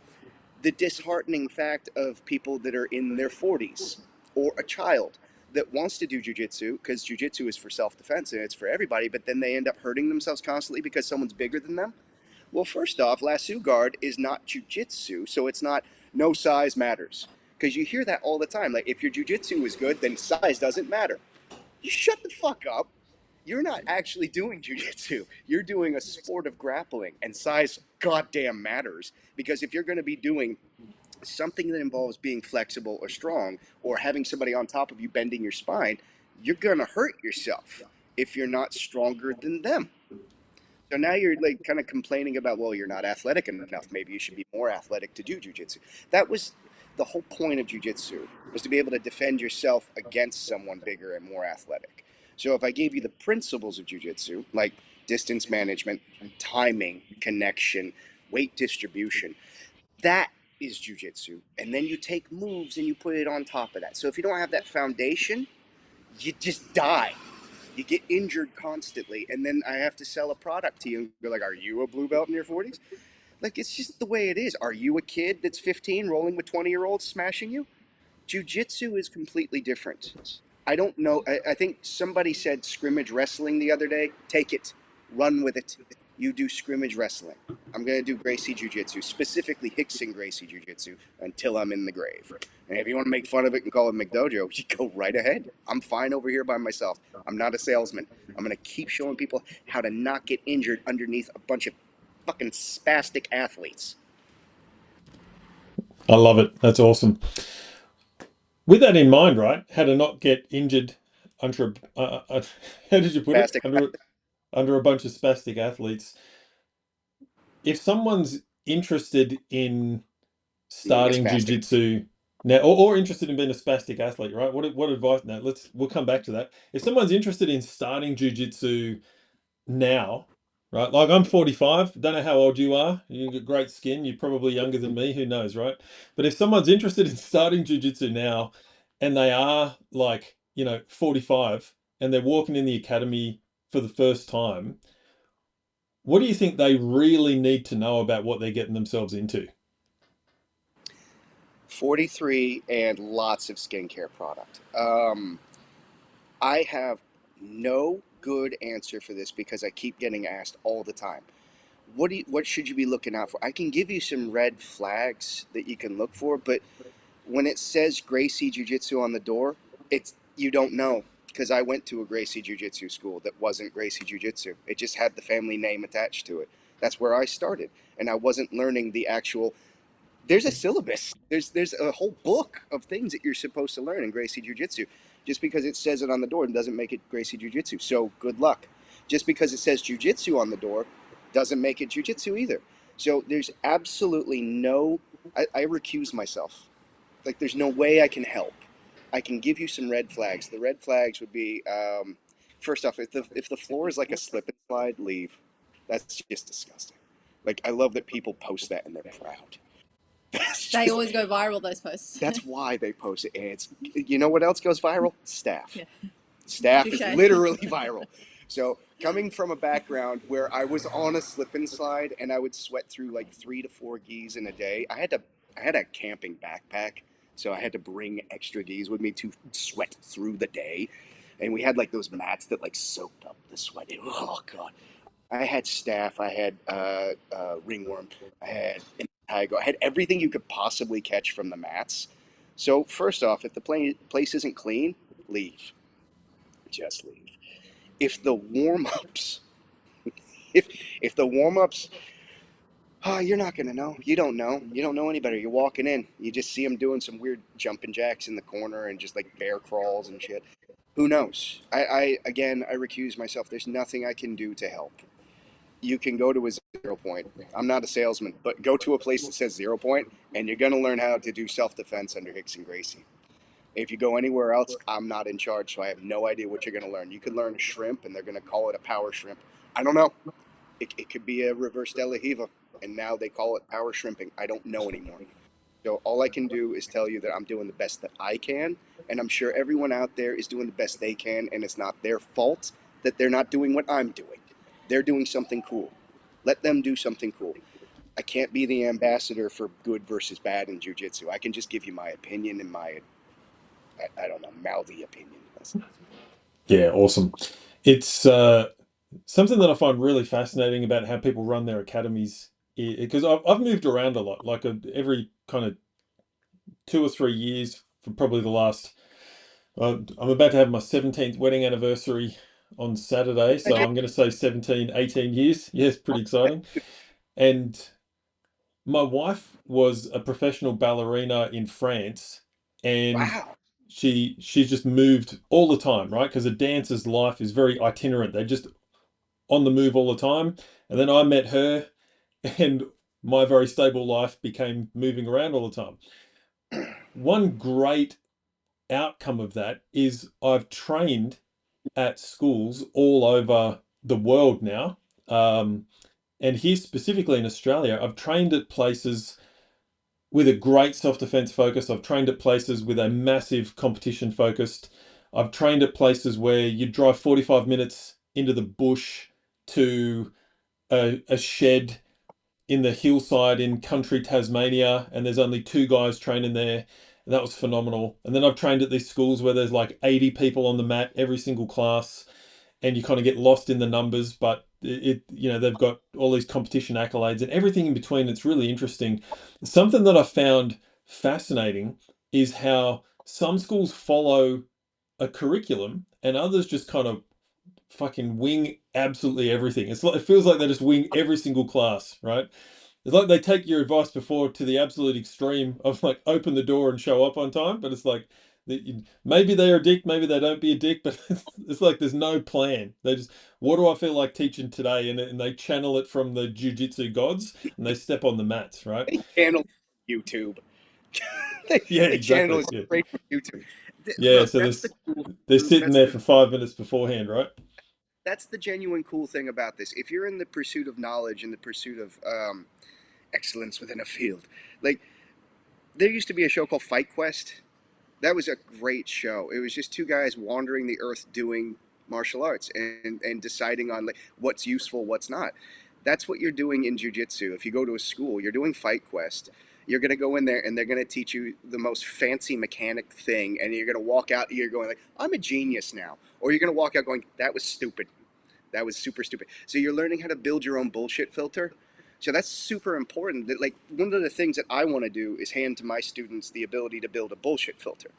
the disheartening fact of people that are in their 40s or a child that wants to do jiu-jitsu, because jiu-jitsu is for self-defense and it's for everybody, but then they end up hurting themselves constantly because someone's bigger than them. Well, first off, lasso guard is not jiu-jitsu, so it's not no size matters. Because you hear that all the time. Like, if your jiu-jitsu is good, then size doesn't matter. You shut the fuck up. You're not actually doing jiu-jitsu. You're doing a sport of grappling, and size goddamn matters. Because if you're going to be doing something that involves being flexible or strong, or having somebody on top of you bending your spine, you're going to hurt yourself if you're not stronger than them. So now you're like kind of complaining about, well, you're not athletic enough. Maybe you should be more athletic to do jiu-jitsu. That was the whole point of jiu-jitsu, was to be able to defend yourself against someone bigger and more athletic. So if I gave you the principles of jiu-jitsu, like distance management, timing, connection, weight distribution, that is jiu-jitsu. And then you take moves and you put it on top of that. So if you don't have that foundation, you just die. You get injured constantly, and then I have to sell a product to you and be like, are you a blue belt in your 40s? Like, it's just the way it is. Are you a kid that's 15 rolling with 20-year-olds smashing you? Jiu-jitsu is completely different. I don't know. I think somebody said scrimmage wrestling the other day. Take it. Run with it. You do scrimmage wrestling. I'm going to do Gracie Jiu-Jitsu, specifically Hickson Gracie Jiu-Jitsu, until I'm in the grave. And if you want to make fun of it and call it McDojo, you go right ahead. I'm fine over here by myself. I'm not a salesman. I'm going to keep showing people how to not get injured underneath a bunch of fucking spastic athletes. I love it. That's awesome. With that in mind, right? How to not get injured under how did you put Spastic. it? Under a bunch of spastic athletes. If someone's interested in Being a starting spastic. jiu-jitsu now, or interested in being a spastic athlete, right? What advice? Now, we'll come back to that. If someone's interested in starting jiu-jitsu now, right? Like, I'm 45. Don't know how old you are. You got great skin. You're probably younger than me. Who knows, right? But if someone's interested in starting jiu-jitsu now, and they are like, 45, and they're walking in the academy for the first time, what do you think they really need to know about what they're getting themselves into? 43 and lots of skincare product. I have no good answer for this because I keep getting asked all the time. What should you be looking out for? I can give you some red flags that you can look for, but when it says Gracie Jiu-Jitsu on the door, you don't know, because I went to a Gracie Jiu-Jitsu school that wasn't Gracie Jiu-Jitsu. It just had the family name attached to it. That's where I started, and I wasn't learning the actual. There's a syllabus. There's a whole book of things that you're supposed to learn in Gracie Jiu-Jitsu. Just because it says it on the door doesn't make it Gracie Jiu-Jitsu. So good luck. Just because it says Jiu-Jitsu on the door doesn't make it Jiu-Jitsu either. So there's absolutely no. I recuse myself. Like, there's no way I can help. I can give you some red flags. The red flags would be, first off, if the floor is like a slip and slide, leave. That's just disgusting. Like, I love that people post that and they're proud. They always go viral, those posts. That's why they post it. And it's, you know what else goes viral? Staph. Yeah. Staph Touche. is literally viral. So coming from a background where I was on a slip and slide and I would sweat through like 3 to 4 gis in a day, I had to I had a camping backpack, so I had to bring extra gis with me to sweat through the day. And we had like those mats that like soaked up the sweat. Oh God! I had staph. I had ringworm. I had impetigo. I had everything you could possibly catch from the mats. So first off, if the place isn't clean, leave. Just leave. If the warm ups, if if the warm ups, you're not gonna know. You don't know. You don't know any better. You're walking in. You just see them doing some weird jumping jacks in the corner and just like bear crawls and shit. Who knows? I again, I recuse myself. There's nothing I can do to help. You can go to a 0 point. I'm not a salesman, but go to a place that says 0 point, and you're going to learn how to do self-defense under Hicks and Gracie. If you go anywhere else, I'm not in charge, so I have no idea what you're going to learn. You could learn a shrimp, and they're going to call it a power shrimp. I don't know. It could be a reverse De La Hiva, and now they call it power shrimping. I don't know anymore. So all I can do is tell you that I'm doing the best that I can, and I'm sure everyone out there is doing the best they can, and it's not their fault that they're not doing what I'm doing. They're doing something cool. Let them do something cool. I can't be the ambassador for good versus bad in jiu-jitsu. I can just give you my opinion and my, I don't know, mouthy opinion. Yeah, awesome. It's something that I find really fascinating about how people run their academies, because I've moved around a lot, like every kind of 2 or 3 years for probably the last. I'm about to have my 17th wedding anniversary on Saturday, so I'm going to say 17, 18 years. Yes, pretty exciting. And my wife was a professional ballerina in France, and Wow. she's just moved all the time, right? Because a dancer's life is very itinerant. They're just on the move all the time. And then I met her, and my very stable life became moving around all the time. One great outcome of that is I've trained at schools all over the world now. And here specifically in Australia, I've trained at places with a great self-defense focus. I've trained at places with a massive competition focused. I've trained at places where you drive 45 minutes into the bush to a shed in the hillside in country Tasmania, and there's only two guys training there. And that was phenomenal. And then I've trained at these schools where there's like 80 people on the mat every single class, and you kind of get lost in the numbers, but they've got all these competition accolades and everything in between. It's really interesting. Something that I found fascinating is how some schools follow a curriculum and others just kind of fucking wing absolutely everything. It feels like they just wing every single class, right? It's like they take your advice before to the absolute extreme of like open the door and show up on time, but it's like maybe they're a dick, maybe they don't be a dick, but it's like there's no plan. They just, what do I feel like teaching today? And they channel it from the jiu-jitsu gods and they step on the mats, right? They channel YouTube. they, Yeah, they channel exactly. it Yeah. straight from YouTube. Yeah, Look, so that's the cool. they're sitting That's there the for 5 minutes beforehand, right? that's the genuine cool thing about this. If you're in the pursuit of knowledge, in the pursuit of excellence within a field, like there used to be a show called Fight Quest. That was a great show. It was just two guys wandering the earth doing martial arts and deciding on like what's useful, what's not. That's what you're doing in jiu-jitsu. If you go to a school, you're doing Fight Quest. You're going to go in there and they're going to teach you the most fancy mechanic thing, and you're going to walk out, you're going like, I'm a genius now. Or you're going to walk out going, that was stupid. That was super stupid. So you're learning how to build your own bullshit filter. So that's super important. That like one of the things that I want to do is hand to my students the ability to build a bullshit filter.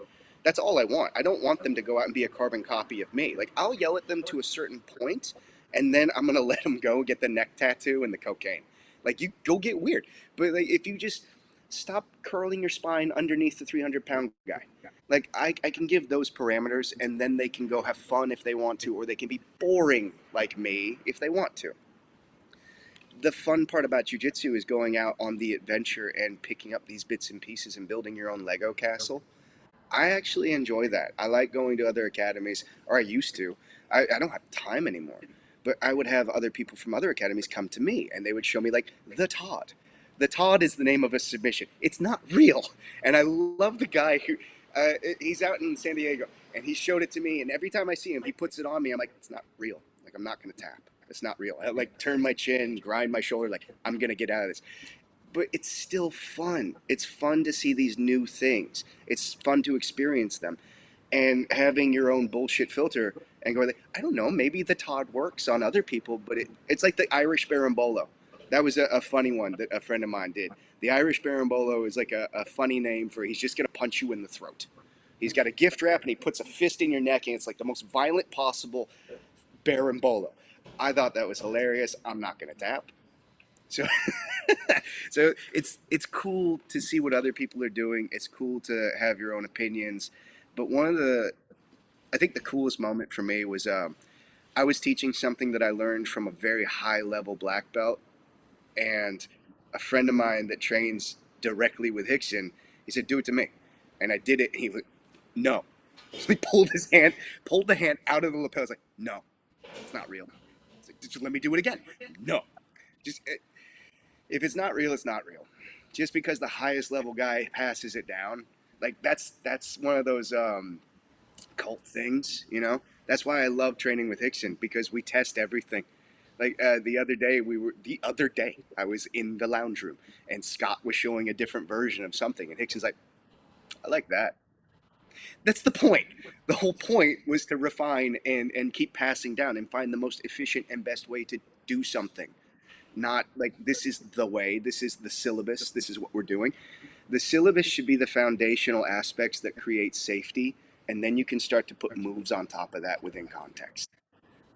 That's all I want. I don't want them to go out and be a carbon copy of me. Like I'll yell at them to a certain point, and then I'm gonna let them go get the neck tattoo and the cocaine. Like you go get weird, but like if you just stop curling your spine underneath the 300-pound guy. Like I can give those parameters, and then they can go have fun if they want to, or they can be boring like me if they want to. The fun part about jiu-jitsu is going out on the adventure and picking up these bits and pieces and building your own Lego castle. I actually enjoy that. I like going to other academies, or I used to. I don't have time anymore. But I would have other people from other academies come to me, and they would show me, like, the Todd. The Todd is the name of a submission. It's not real. And I love the guy who, he's out in San Diego, and he showed it to me, and every time I see him, he puts it on me. I'm like, it's not real. Like, I'm not going to tap. It's not real. I, like, turn my chin, grind my shoulder, like, I'm going to get out of this. but it's still fun. It's fun to see these new things. It's fun to experience them. And having your own bullshit filter and going, I don't know, maybe the Todd works on other people, but it's like the Irish Berimbolo. That was a funny one that a friend of mine did. The Irish Berimbolo is like a funny name for he's just going to punch you in the throat. He's got a gift wrap and he puts a fist in your neck and it's like the most violent possible Berimbolo. I thought that was hilarious. I'm not going to tap. So, so it's cool to see what other people are doing. It's cool to have your own opinions. But I think the coolest moment for me was I was teaching something that I learned from a very high level black belt, and a friend of mine that trains directly with Hickson, he said, "Do it to me," and I did it. And he went, "No." So he pulled the hand out of the lapel. I was like, "No, it's not real." It's like, just let me do it again. No, just if it's not real, it's not real. Just because the highest level guy passes it down, like that's one of those cult things, you know. That's why I love training with Hickson, because we test everything. Like the other day I was in the lounge room and Scott was showing a different version of something and Hickson's like, I like that. That's the point. The whole point was to refine and keep passing down and find the most efficient and best way to do something. Not like this is the way, this is the syllabus, this is what we're doing. The syllabus should be the foundational aspects that create safety, and then you can start to put moves on top of that within context.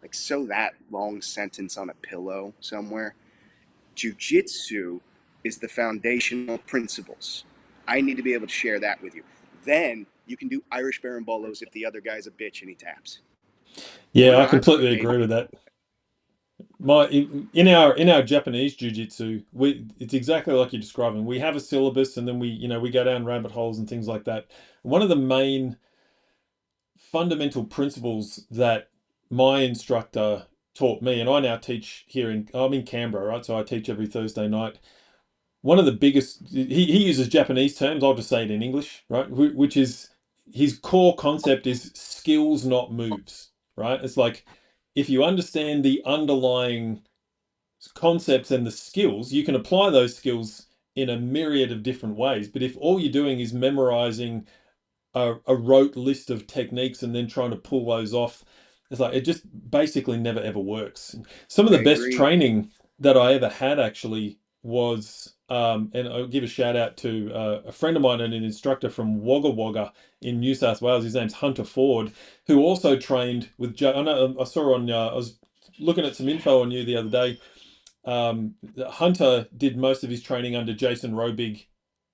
Like, so that long sentence on a pillow somewhere. Jiu-jitsu is the foundational principles. I need to be able to share that with you. Then you can do Irish Barimbolos if the other guy's a bitch and he taps. Or Yeah, I not, but completely maybe. agree with that. In our Japanese jiu-jitsu, it's exactly like you're describing. We have a syllabus, and then we go down rabbit holes and things like that. One of the main fundamental principles that my instructor taught me, and I now teach I'm in Canberra, right? So I teach every Thursday night. One of the biggest, he uses Japanese terms. I'll just say it in English, right? Which is his core concept is skills, not moves, right? It's like if you understand the underlying concepts and the skills, you can apply those skills in a myriad of different ways. But if all you're doing is memorizing a rote list of techniques and then trying to pull those off, it's like it just basically never ever works. Some of I the best agree. training that I ever had actually was, and I'll give a shout out to a friend of mine and an instructor from Wagga Wagga in New South Wales. His name's Hunter Ford, who also trained with I know I saw on I was looking at some info on you the other day. Hunter did most of his training under Jason Robig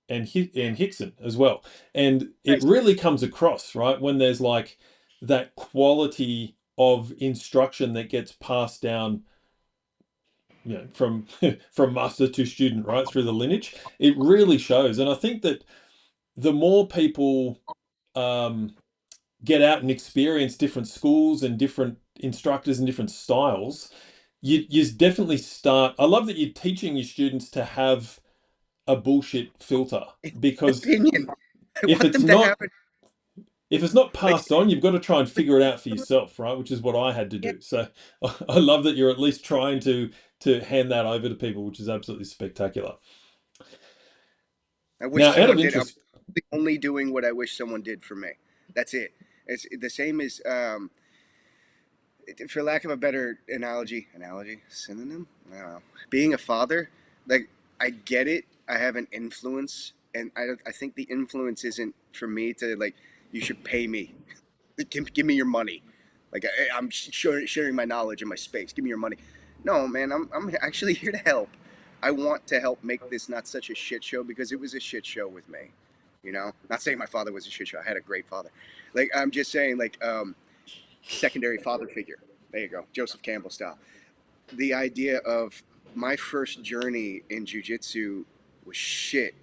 and Hickson as well. And it Nice. really comes across, right, when there's like that quality of instruction that gets passed down, from from master to student, right, through the lineage. It really shows. And I think that the more people um, get out and experience different schools and different instructors and different styles, you definitely start. I love that you're teaching your students to have a bullshit filter, because Opinion. I if want it's them to have not it. if it's not Like, passed on, you've got to try and figure it out for yourself, right? Which is what I had to yeah, do. So I love that you're at least trying to hand that over to people, which is absolutely spectacular. I wish Now, out of someone did. I'm interest, only doing what I wish someone did for me. That's it. It's the same as, for lack of a better synonym. I don't know. Being a father, like I get it. I have an influence, and I think the influence isn't for me to like. You should pay me. Give me your money. Like I'm sharing my knowledge and my space. Give me your money. No, man. I'm actually here to help. I want to help make this not such a shit show, because it was a shit show with me. You know, not saying my father was a shit show. I had a great father. Like I'm just saying, like secondary father figure. There you go, Joseph Campbell style. The idea of my first journey in jiu-jitsu was shit.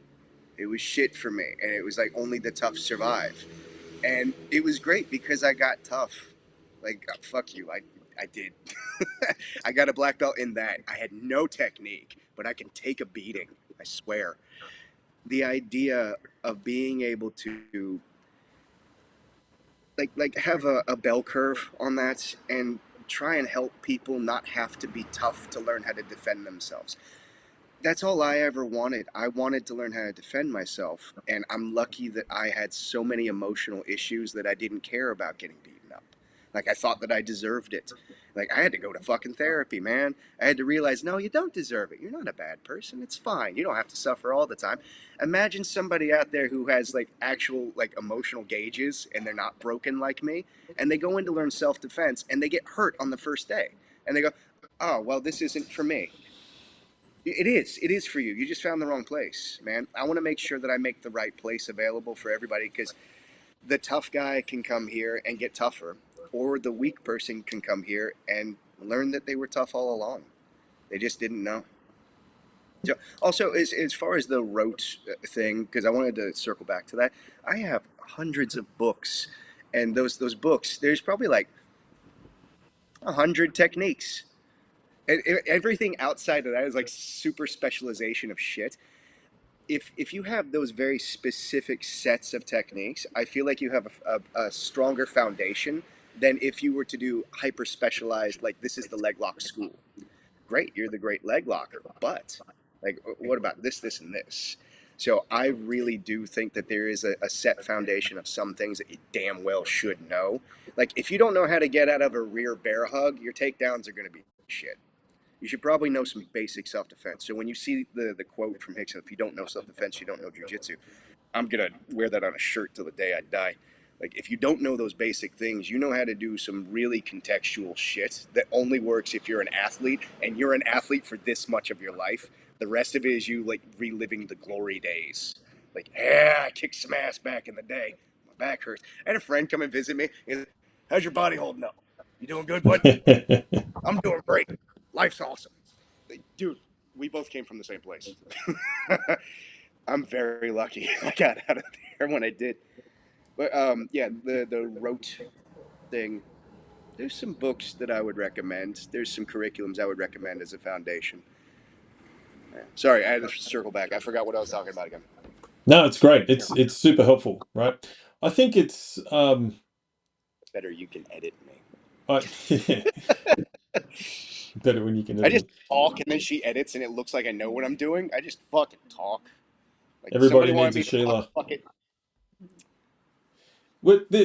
It was shit for me, and it was like only the tough survive. And it was great because I got tough. Like fuck you, I did. I got a black belt in that. I had no technique, but I can take a beating. I swear. The idea of being able to like have a bell curve on that and try and help people not have to be tough to learn how to defend themselves. That's all I ever wanted. I wanted to learn how to defend myself, and I'm lucky that I had so many emotional issues that I didn't care about getting beaten up. Like I thought that I deserved it. Like I had to go to fucking therapy, man. I had to realize, no, you don't deserve it. You're not a bad person. It's fine. You don't have to suffer all the time. Imagine somebody out there who has like actual like emotional gauges and they're not broken like me, and they go in to learn self-defense and they get hurt on the first day. And they go, "Oh, well, this isn't for me." It is. It is for you. You just found the wrong place, man. I want to make sure that I make the right place available for everybody because the tough guy can come here and get tougher, or the weak person can come here and learn that they were tough all along. They just didn't know. So, also, as far as the rote thing, because I wanted to circle back to that, I have hundreds of books, and those books, there's probably like 100 techniques. And everything outside of that is like super specialization of shit. If you have those very specific sets of techniques, I feel like you have a stronger foundation than if you were to do hyper specialized, like this is the leg lock school. Great, you're the great leg locker, but like, what about this, this, and this? So I really do think that there is a set foundation of some things that you damn well should know. Like if you don't know how to get out of a rear bear hug, your takedowns are going to be shit. You should probably know some basic self-defense. So when you see the quote from Hickson, if you don't know self-defense, you don't know jiu-jitsu. I'm going to wear that on a shirt till the day I die. Like, if you don't know those basic things, you know how to do some really contextual shit that only works if you're an athlete, and you're an athlete for this much of your life. The rest of it is you, like, reliving the glory days. Like, yeah, I kicked some ass back in the day. My back hurts. I had a friend come and visit me. He's like, how's your body holding up? You doing good, bud? I'm doing great. Life's awesome. Like, dude, we both came from the same place. I'm very lucky I got out of there when I did. But yeah, the rote thing. There's some books that I would recommend. There's some curriculums I would recommend as a foundation. Yeah. Sorry, I had to circle back. I forgot what I was talking about again. No, it's great. It's super helpful, right? I think it's Better you can edit me. better when you can I edit just me. talk and then she edits and it looks like I know what I'm doing. I just fucking talk. Like somebody Everybody wanted needs a me to talk. Sheila. Fuck it.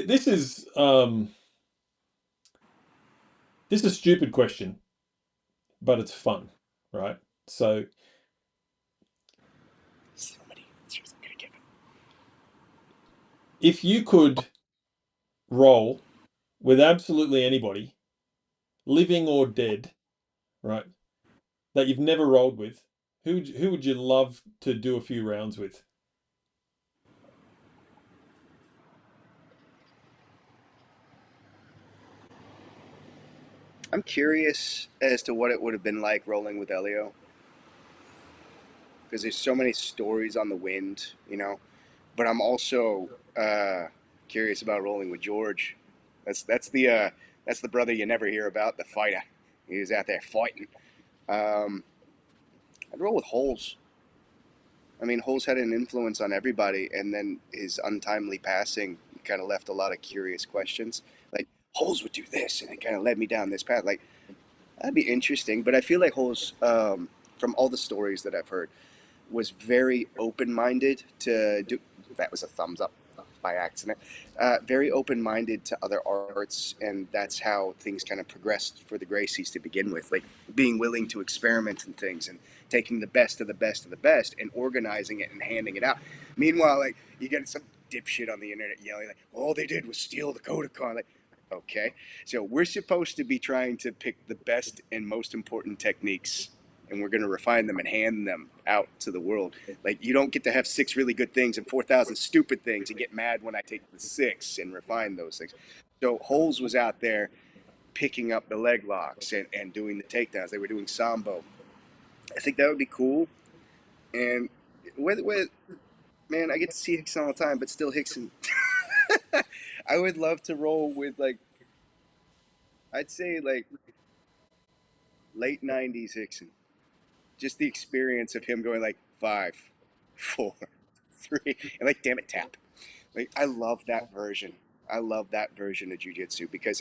This is a stupid question, but it's fun, right? So So many answers I'm gonna give it. if you could roll with absolutely anybody, living or dead, right, that you've never rolled with, who would you love to do a few rounds with? I'm curious as to what it would have been like rolling with Elio because there's so many stories on the wind, you know. But I'm also curious about rolling with George. That's the brother you never hear about, the fighter. He was out there fighting. Um, I'd roll with Holes. I mean, Holes had an influence on everybody, and then his untimely passing kind of left a lot of curious questions. Like Holes would do this, and it kind of led me down this path. Like that'd be interesting. But I feel like Holes, from all the stories that I've heard, was very open-minded to do. That was a thumbs up by accident. Very open-minded to other arts, and that's how things kind of progressed for the Gracies to begin with. Like being willing to experiment in things and taking the best of the best of the best and organizing it and handing it out. Meanwhile, like you get some dipshit on the internet yelling like, "All they did was steal the Kodokan." Like, okay, so we're supposed to be trying to pick the best and most important techniques and we're going to refine them and hand them out to the world. Like you don't get to have 6 really good things and 4,000 stupid things and get mad when I take the 6 and refine those things. So Holes was out there picking up the leg locks and doing the takedowns. They were doing sambo. I think that would be cool. And with man, I get to see Hickson all the time, but still Hickson. I would love to roll with like, I'd say like late 90s Hickson. Just the experience of him going like 5, 4, 3, and like damn it tap. Like I love that version. I love that version of jiu-jitsu because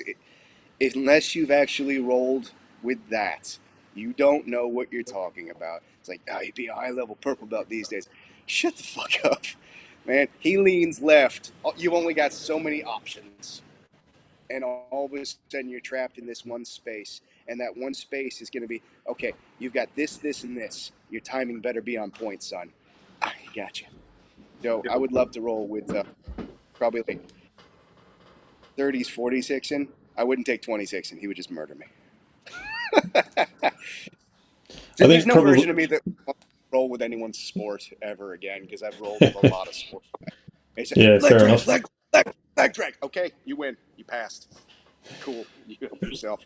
unless you've actually rolled with that, You don't know what you're talking about. It's like, he'd be a high-level purple belt these days. Shut the fuck up, man. He leans left. You've only got so many options. And all of a sudden you're trapped in this one space. And that one space is going to be, okay, you've got this, this, and this. Your timing better be on point, son. I gotcha. So I would love to roll with probably like 30s, 46 in. I wouldn't take 26 in. He would just murder me. I There's think no version probably, of me that wants to roll with anyone's sport ever again because I've rolled with a lot of sports. They say, yeah, leg fair drag, enough. leg drag. Okay, you win. You passed. Cool. You help yourself.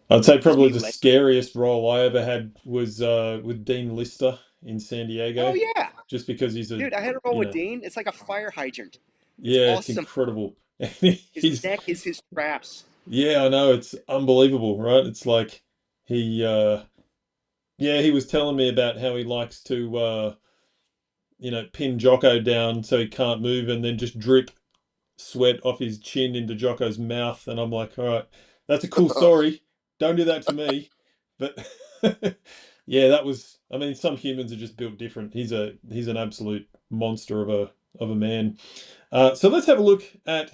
I'd say Just probably be the leg. scariest role I ever had was with Dean Lister in San Oh, Diego, yeah. just because he's a, Dude, I had a roll you with know, Dean. It's like a fire hydrant. It's yeah, it's awesome. incredible. His He's, neck is his traps. yeah, I know, it's unbelievable, right? It's like he, yeah, he was telling me about how he likes to, pin Jocko down so he can't move and then just drip sweat off his chin into Jocko's mouth. And I'm like, all right, that's a cool story. Don't do that to me. But yeah, that was, I mean, some humans are just built different. He's an absolute monster of a man. So let's have a look at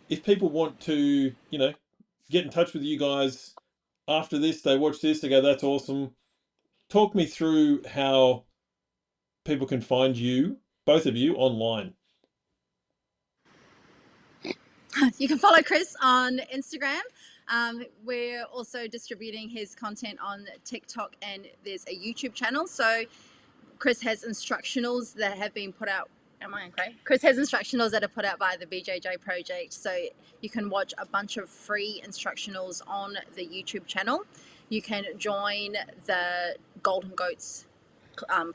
if people want to, get in touch with you guys after this, they watch this, they go, that's awesome. Talk me through how people can find you, both of you, online. You can follow Chris on Instagram. We're also distributing his content on TikTok, and there's a YouTube channel. So Chris has instructionals that have been put out. Am I okay? Chris has instructionals that are put out by the BJJ Project. So you can watch a bunch of free instructionals on the YouTube channel. You can join the Golden Goats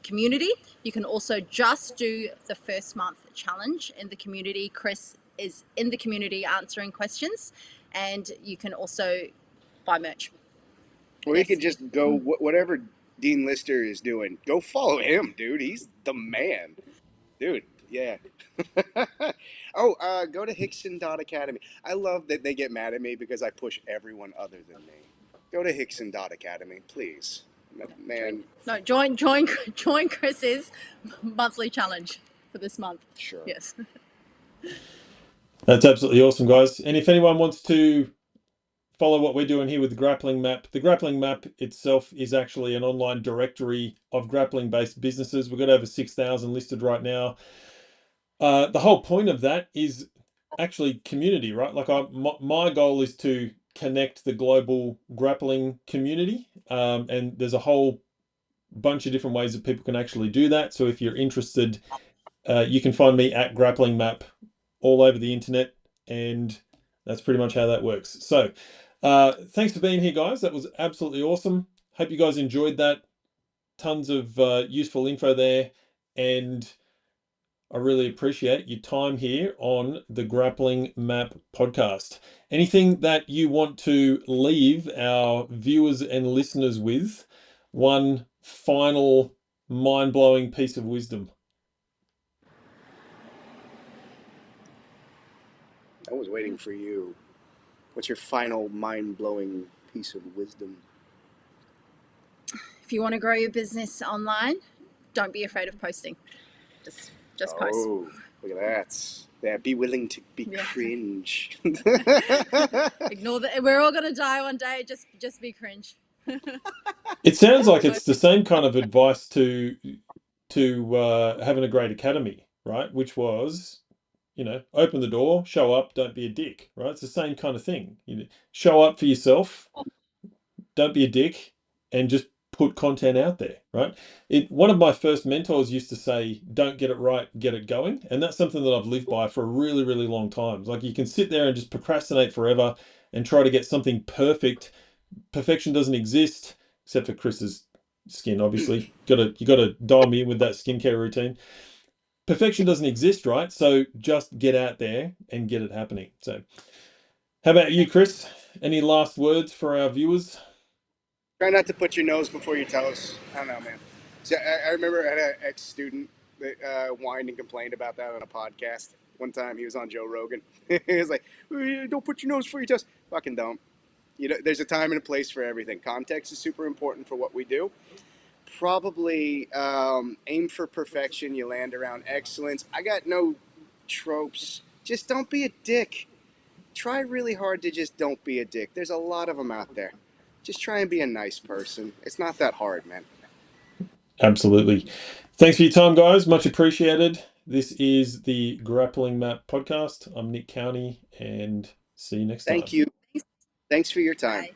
community. You can also just do the first month challenge in the community. Chris is in the community answering questions, and you can also buy merch. Or you can just go, whatever Dean Lister is doing, go follow him, dude. He's the man. Dude, yeah. Go to Hickson.academy. I love that they get mad at me because I push everyone other than me. Go to Hickson.academy, please. Man. No, join Chris's monthly challenge for this month. Sure. Yes. That's absolutely awesome, guys. And if anyone wants to follow what we're doing here with the grappling map itself is actually an online directory of grappling based businesses. We've got over 6,000 listed right now. The whole point of that is actually community, right? Like my goal is to connect the global grappling community, and there's a whole bunch of different ways that people can actually do that. So if you're interested, you can find me at grappling map all over the internet, and that's pretty much how that works. So thanks for being here, guys. That was absolutely awesome. Hope you guys enjoyed that. Tons of useful info there, and I really appreciate your time here on the Grappling Map podcast. Anything that you want to leave our viewers and listeners with? One final mind-blowing piece of wisdom. I was waiting for you. What's your final mind-blowing piece of wisdom? If you want to grow your business online, don't be afraid of posting. Just post. Oh, look at that. Yeah, be willing to be cringe. Ignore that. We're all gonna die one day. Just be cringe. It sounds like it's the same kind of advice to having a great academy, right? Which was, open the door, show up, don't be a dick, right? It's the same kind of thing. Show up for yourself, don't be a dick, and just put content out there, right? One of my first mentors used to say, don't get it right, get it going. And that's something that I've lived by for a really, really long time. Like, you can sit there and just procrastinate forever and try to get something perfect. Perfection doesn't exist, except for Chris's skin, obviously. You gotta dial me in with that skincare routine. Perfection doesn't exist, right? So just get out there and get it happening. So how about you, Chris? Any last words for our viewers? Try not to put your nose before your toes. I don't know, man. So I remember I had an ex-student that whined and complained about that on a podcast. One time he was on Joe Rogan. He was like, don't put your nose before your toes. Fucking don't. there's a time and a place for everything. Context is super important for what we do. Probably aim for perfection. You land around excellence. I got no tropes. Just don't be a dick. Try really hard to just don't be a dick. There's a lot of them out there. Just try and be a nice person. It's not that hard, man. Absolutely. Thanks for your time, guys. Much appreciated. This is the Grappling Map podcast. I'm Nick Cownie, and see you next time. Thank you. Thanks for your time. Bye.